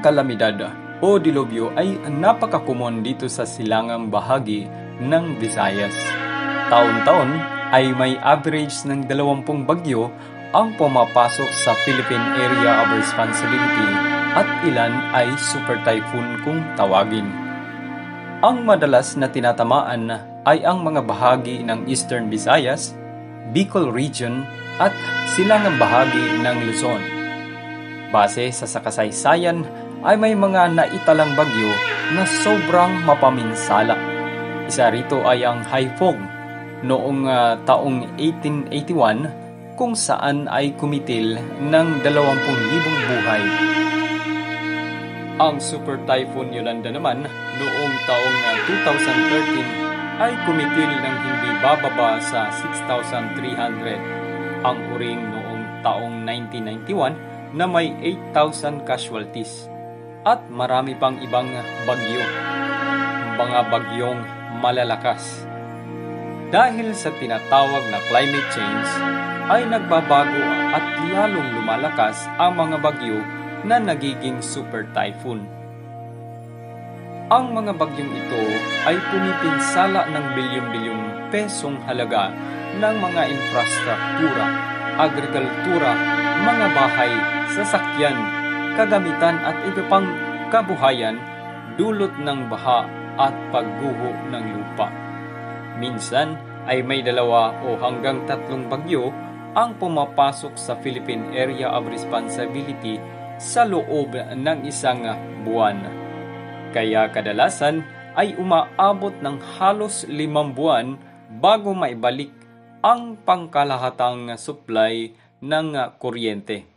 kalamidad o dilubyo ay napakakumon dito sa silangang bahagi ng Visayas. Taon-taon ay may average ng 20 bagyo ang pumapasok sa Philippine Area of Responsibility at ilan ay super typhoon kung tawagin. Ang madalas na tinatamaan ay ang mga bahagi ng Eastern Visayas, Bicol Region at silangang bahagi ng Luzon. Base sa kasaysayan ay may mga naitalang bagyo na sobrang mapaminsala. Isa rito ay ang Haifong noong taong 1881 kung saan ay kumitil ng 20,000 buhay. Ang Super Typhoon Yolanda naman noong taong 2013 ay kumitil ng hindi bababa sa 6,300. Ang uring noong taong 1991 na may 8,000 casualties. At marami pang ibang bagyo, mga bagyong malalakas. Dahil sa tinatawag na climate change, ay nagbabago at lalong lumalakas ang mga bagyo na nagiging super typhoon. Ang mga bagyong ito ay pumipinsala ng bilyon-bilyong pesong halaga ng mga infrastruktura, agrikultura, mga bahay, sasakyan, kagamitan at iba pang kabuhayan dulot ng baha at pagguho ng lupa. Minsan ay may 2 o hanggang 3 bagyo ang pumapasok sa Philippine Area of Responsibility sa loob ng isang buwan. Kaya kadalasan ay umaabot ng halos 5 buwan bago maibalik ang pangkalahatang supply ng kuryente.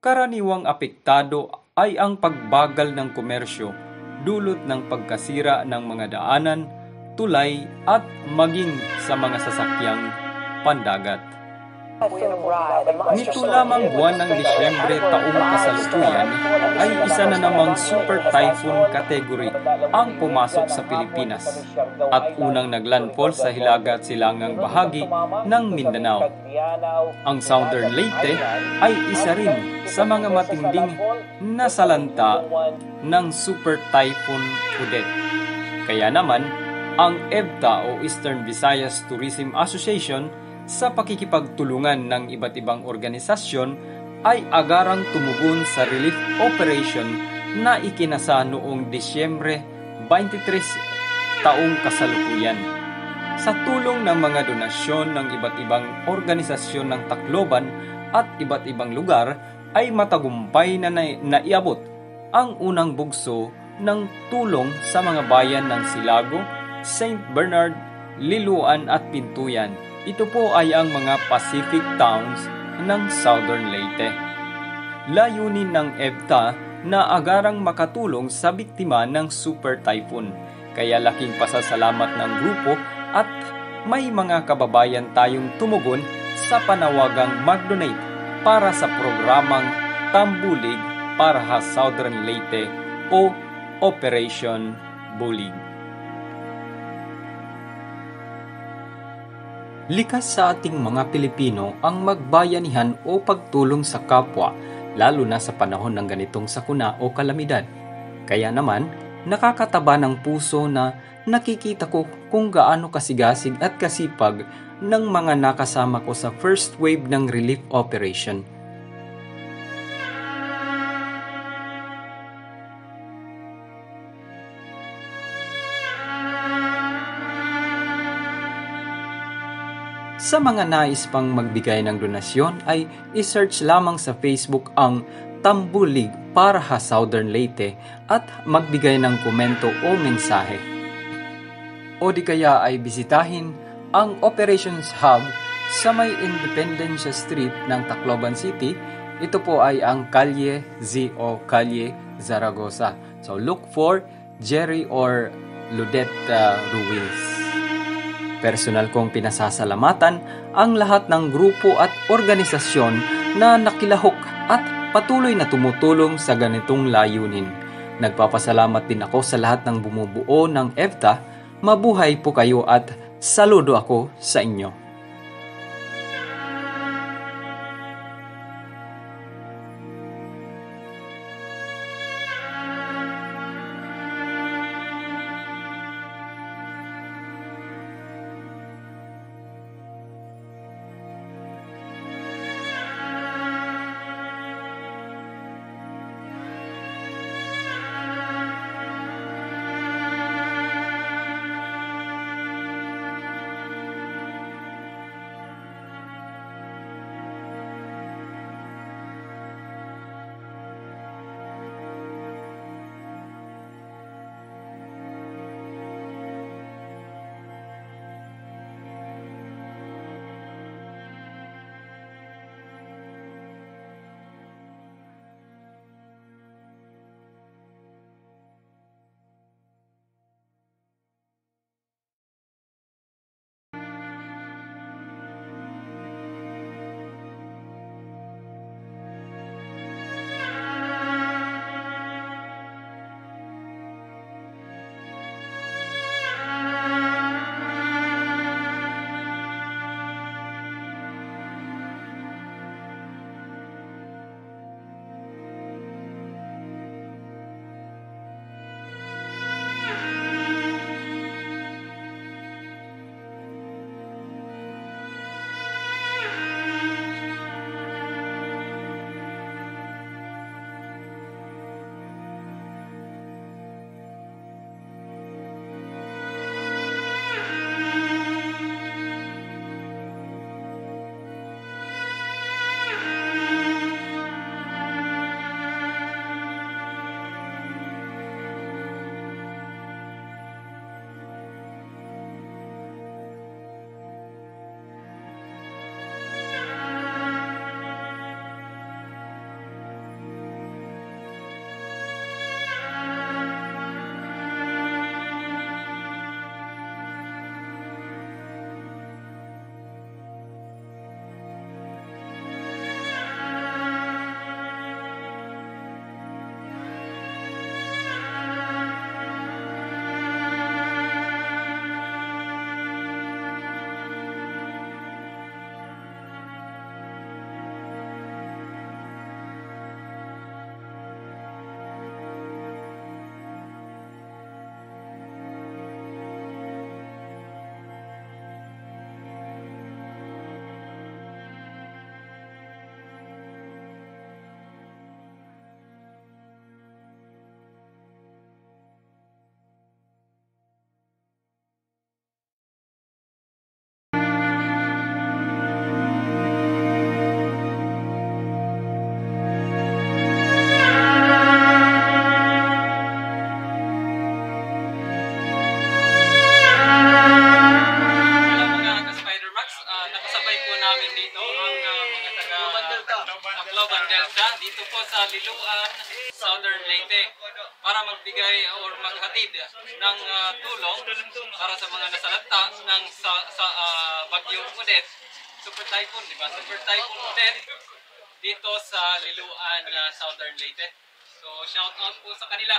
Karaniwang apektado ay ang pagbagal ng komersyo dulot ng pagkasira ng mga daanan, tulay at maging sa mga sasakyang pandagat. Nito lamang buwan ng Disyembre taong kasalukuyan ay isa na namang super typhoon category ang pumasok sa Pilipinas at unang naglandfall sa hilaga at silangang bahagi ng Mindanao. Ang Southern Leyte ay isa rin sa mga matinding nasalanta ng super typhoon Odette. Kaya naman, ang EVTA o Eastern Visayas Tourism Association sa pakikipagtulungan ng iba't ibang organisasyon ay agarang tumugon sa relief operation na ikinasa noong Disyembre 23 taong kasalukuyan. Sa tulong ng mga donasyon ng iba't ibang organisasyon ng Tacloban at iba't ibang lugar ay matagumpay na naiabot ang unang bugso ng tulong sa mga bayan ng Silago, St. Bernard, Liloan at Pintuyan. Ito po ay ang mga Pacific towns ng Southern Leyte. Layunin ng EVTA na agarang makatulong sa biktima ng super typhoon. Kaya laking pasasalamat ng grupo at may mga kababayan tayong tumugon sa panawagang mag-donate para sa programang Tambulig para sa Southern Leyte o Operation Bulig. Likas sa ating mga Pilipino ang magbayanihan o pagtulong sa kapwa, lalo na sa panahon ng ganitong sakuna o kalamidad. Kaya naman, nakakataba ng puso na nakikita ko kung gaano kasigasig at kasipag ng mga nakasama ko sa first wave ng relief operation. Sa mga nais pang magbigay ng donasyon ay isearch lamang sa Facebook ang Tambulig para sa Southern Leyte at magbigay ng komento o mensahe. O di kaya ay bisitahin ang Operations Hub sa may Independencia Street ng Tacloban City. Ito po ay ang Calle Z o Calle Zaragoza. So look for Jerry or Ludette Ruiz. Personal kong pinasasalamatan ang lahat ng grupo at organisasyon na nakilahok at patuloy na tumutulong sa ganitong layunin. Nagpapasalamat din ako sa lahat ng bumubuo ng EVTA. Mabuhay po kayo at saludo ako sa inyo. Southern Leyte para magbigay or maghatid ng tulong para sa mga nasalanta ng Bagyong Odette, Super Typhoon, di ba? Super Typhoon Odette dito sa Liloan, Southern Leyte. So, shout out po sa kanila.